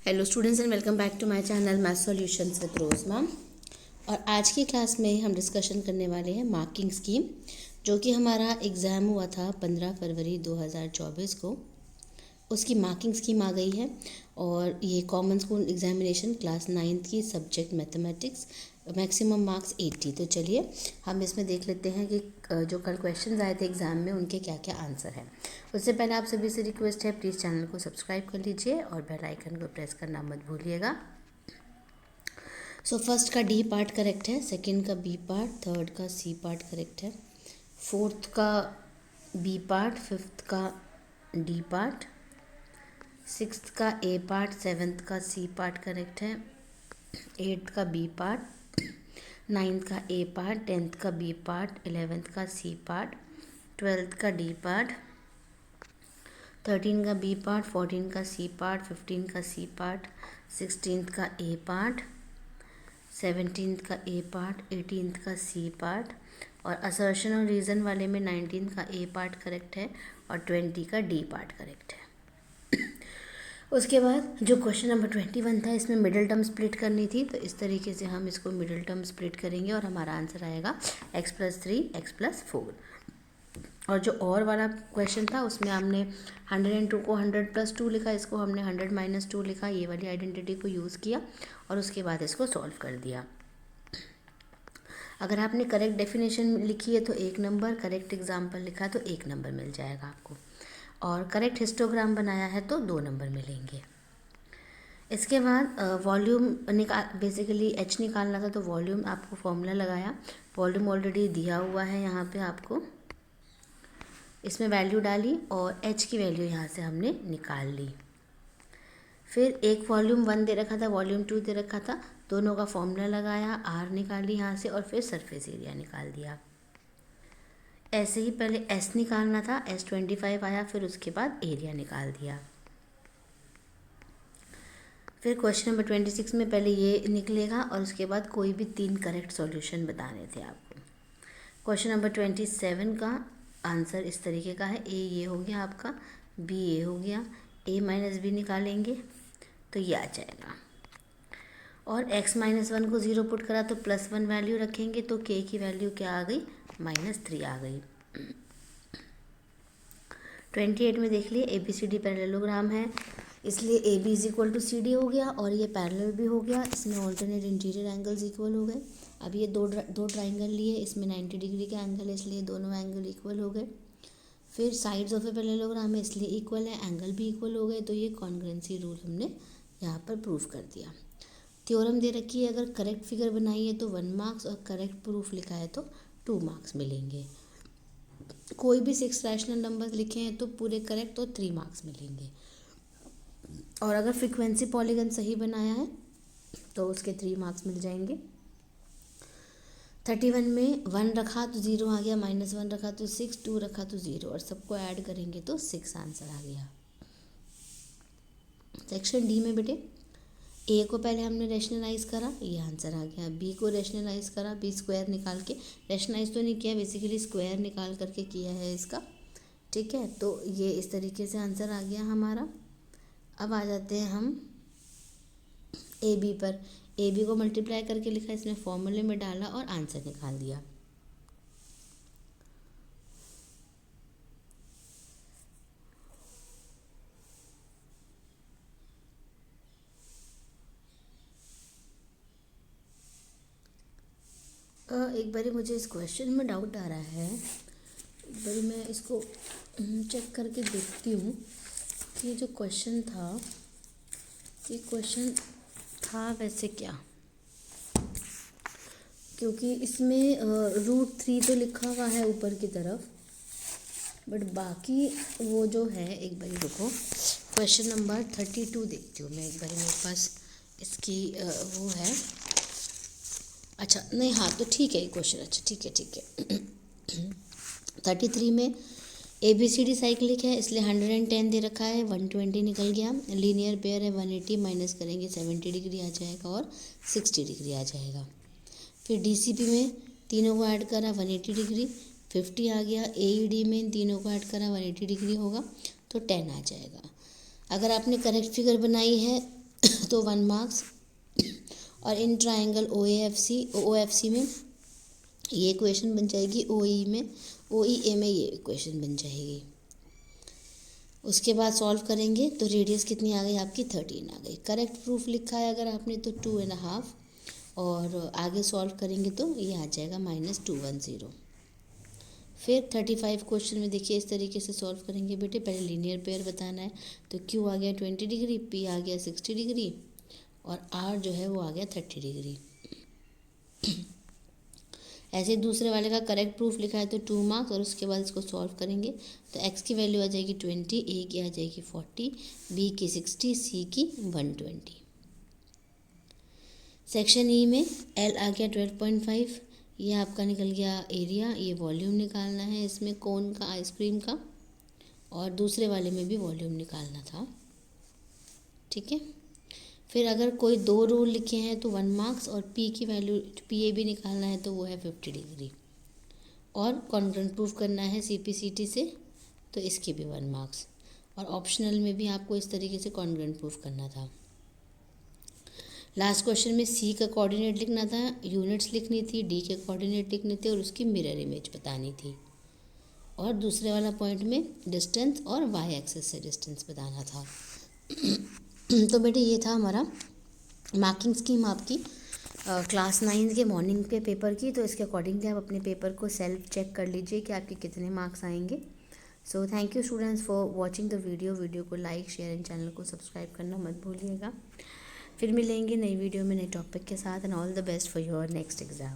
Hello students and welcome back to my channel math solutions with Rose ma'am. और आज की class में हम डिस्कशन करने वाले हैं मार्किंग स्कीम, जो कि हमारा एग्ज़ाम हुआ था 15 फरवरी 2024 को। उसकी मार्किंग स्कीम आ गई है और ये common school examination class 9th की सब्जेक्ट मैथमेटिक्स, मैक्सिमम मार्क्स 80। तो चलिए हम इसमें देख लेते हैं कि जो कल क्वेश्चंस आए थे एग्ज़ाम में उनके क्या क्या आंसर हैं। उससे पहले आप सभी से रिक्वेस्ट है, प्लीज़ चैनल को सब्सक्राइब कर लीजिए और बेल आइकन को प्रेस करना मत भूलिएगा। सो फर्स्ट का डी पार्ट करेक्ट है, सेकंड का बी पार्ट, थर्ड का सी पार्ट करेक्ट है, फोर्थ का बी पार्ट, फिफ्थ का डी पार्ट, सिक्स्थ का ए पार्ट, सेवन्थ का सी पार्ट करेक्ट है, एट्थ का बी पार्ट, नाइन्थ का ए पार्ट, टेंथ का बी पार्ट, 11th का सी पार्ट, 12th का डी पार्ट, 13 का बी पार्ट, 14 का सी पार्ट, 15 का सी पार्ट, 16th का ए पार्ट, 17th का ए पार्ट, 18th का सी पार्ट, और असर्शन और रीज़न वाले में 19th का ए पार्ट करेक्ट है और 20 का डी पार्ट करेक्ट है। उसके बाद जो क्वेश्चन नंबर 21 था, इसमें मिडिल टर्म स्प्लिट करनी थी, तो इस तरीके से हम इसको मिडिल टर्म स्प्लिट करेंगे और हमारा आंसर आएगा x+3 x+4। और जो और वाला क्वेश्चन था उसमें हमने 102 को 100+2 लिखा, इसको हमने 100-2 लिखा, ये वाली आइडेंटिटी को यूज़ किया और उसके बाद इसको सॉल्व कर दिया। अगर आपने करेक्ट डेफिनेशन लिखी है तो 1 नंबर, करेक्ट एग्जाम्पल लिखा तो 1 नंबर मिल जाएगा आपको, और करेक्ट हिस्टोग्राम बनाया है तो 2 नंबर मिलेंगे। इसके बाद वॉल्यूम बेसिकली एच निकालना था, तो वॉल्यूम आपको फॉर्मूला लगाया, वॉल्यूम ऑलरेडी दिया हुआ है यहाँ पे आपको, इसमें वैल्यू डाली और एच की वैल्यू यहाँ से हमने निकाल ली। फिर एक वॉल्यूम 1 दे रखा था, वॉल्यूम 2 दे रखा था, दोनों का फॉर्मूला लगाया, आर निकाली यहाँ से और फिर सरफेस एरिया निकाल दिया। ऐसे ही पहले एस निकालना था, S25 आया, फिर उसके बाद एरिया निकाल दिया। फिर क्वेश्चन नंबर 26 में पहले ये निकलेगा और उसके बाद कोई भी 3 करेक्ट सॉल्यूशन बताने थे आपको। क्वेश्चन नंबर 27 का आंसर इस तरीके का है, ए ये हो गया आपका, बी ये हो गया, a-b निकालेंगे तो ये आ जाएगा, और x-1 को 0 पुट करा तो +1 वैल्यू रखेंगे तो k की वैल्यू क्या आ गई, -3 आ गई। 28 में देख लिए ABCD पैरेललोग्राम है, इसलिए AB = CD हो गया और ये पैरेलल भी हो गया, इसमें ऑल्टरनेट इंटीरियर एंगल्स इक्वल हो गए। अब ये दो ट्राइंगल लिए, इसमें 90 डिग्री का एंगल है इसलिए दोनों एंगल इक्वल हो गए। फिर साइड्स ऑफ ए पैरेललोग्राम है इसलिए इक्वल है, एंगल भी इक्वल हो गए, तो ये कॉन्ग्रुएंसी रूल हमने यहाँ पर प्रूफ कर दिया। थ्योरम दे रखी है, अगर करेक्ट फिगर बनाई है तो 1 मार्क्स और करेक्ट प्रूफ लिखा है तो 2 मार्क्स मिलेंगे। कोई भी 6 रैशनल नंबर्स लिखे हैं तो पूरे करेक्ट तो 3 मार्क्स मिलेंगे, और अगर फ्रीक्वेंसी पॉलीगन सही बनाया है तो उसके 3 मार्क्स मिल जाएंगे। 31 में 1 रखा तो 0 आ गया, -1 रखा तो 6, 2 रखा तो 0, और सबको ऐड करेंगे तो 6 आंसर आ गया। सेक्शन डी में बेटे ए को पहले हमने रैशनलाइज करा, ये आंसर आ गया, बी को रैशनलाइज करा, बी स्क्वायर निकाल के, रैशनलाइज तो नहीं किया, बेसिकली स्क्वायर निकाल करके किया है इसका, ठीक है, तो ये इस तरीके से आंसर आ गया हमारा। अब आ जाते हैं हम ए बी पर, ए बी को मल्टीप्लाई करके लिखा, इसमें फॉर्मूले में डाला और आंसर निकाल दिया। एक बारी मुझे इस क्वेश्चन में डाउट आ रहा है, एक बारी मैं इसको चेक करके देखती हूँ कि ये जो क्वेश्चन था, ये क्वेश्चन था वैसे क्या, क्योंकि इसमें √3 तो लिखा हुआ है ऊपर की तरफ, बट बाकी वो जो है, एक बारी रुको, क्वेश्चन नंबर 32 देखती हूँ मैं एक बारी, मेरे पास इसकी वो है, अच्छा नहीं, हाँ तो ठीक है ये क्वेश्चन, अच्छा ठीक है 33 में ABCD साइक्लिक है इसलिए 110 दे रखा है, 120 निकल गया, लीनियर पेयर है 180 माइनस करेंगे 70 डिग्री आ जाएगा और 60 डिग्री आ जाएगा। फिर DCP में तीनों को ऐड करा 180 डिग्री, 50 आ गया, AED में तीनों को ऐड करा 180 डिग्री होगा तो 10 आ जाएगा। अगर आपने करेक्ट फिगर बनाई है तो 1 मार्क्स। और इन ट्राइंगल OFC में ये इक्वेशन बन जाएगी, OEA में ये इक्वेशन बन जाएगी। उसके बाद सॉल्व करेंगे तो रेडियस कितनी आ गई आपकी 13 आ गई। करेक्ट प्रूफ लिखा है अगर आपने तो 2.5, और आगे सॉल्व करेंगे तो ये आ जाएगा -210। फिर 35 क्वेश्चन में देखिए इस तरीके से सॉल्व करेंगे बेटे। पहले लीनियर पेयर बताना है, तो Q आ गया 20 डिग्री, P आ गया 60 डिग्री और R जो है वो आ गया 30 डिग्री। ऐसे दूसरे वाले का करेक्ट प्रूफ लिखा है तो 2 मार्क्स, और उसके बाद इसको सॉल्व करेंगे तो x की वैल्यू आ जाएगी 20, A की आ जाएगी 40, B की 60, C की 120। सेक्शन ई में L आ गया 12.5, ये आपका निकल गया एरिया। ये वॉल्यूम निकालना है इसमें कोन का, आइसक्रीम का, और दूसरे वाले में भी वॉल्यूम निकालना था। ठीक है। फिर अगर कोई 2 रूल लिखे हैं तो 1 मार्क्स, और P की वैल्यू PA भी निकालना है तो वो है 50 डिग्री, और कॉन्ग्रुएंट प्रूफ करना है CPCT से तो इसके भी 1 मार्क्स, और ऑप्शनल में भी आपको इस तरीके से कॉन्ग्रुएंट प्रूफ करना था। लास्ट क्वेश्चन में C का कोऑर्डिनेट लिखना था, यूनिट्स लिखनी थी, D के कोऑर्डिनेट लिखने थे और उसकी मिरर इमेज बतानी थी, और दूसरे वाला पॉइंट में डिस्टेंस और y एक्सिस से डिस्टेंस बताना था। तो बेटे ये था हमारा मार्किंग स्कीम आपकी क्लास 9 के मॉर्निंग के पेपर की। तो इसके अकॉर्डिंगली आप अपने पेपर को सेल्फ चेक कर लीजिए कि आपके कितने मार्क्स आएंगे। So thank you students for watching the video को लाइक, शेयर एंड चैनल को सब्सक्राइब करना मत भूलिएगा। फिर मिलेंगे नई वीडियो में नए टॉपिक के साथ, and all the best for your next exam.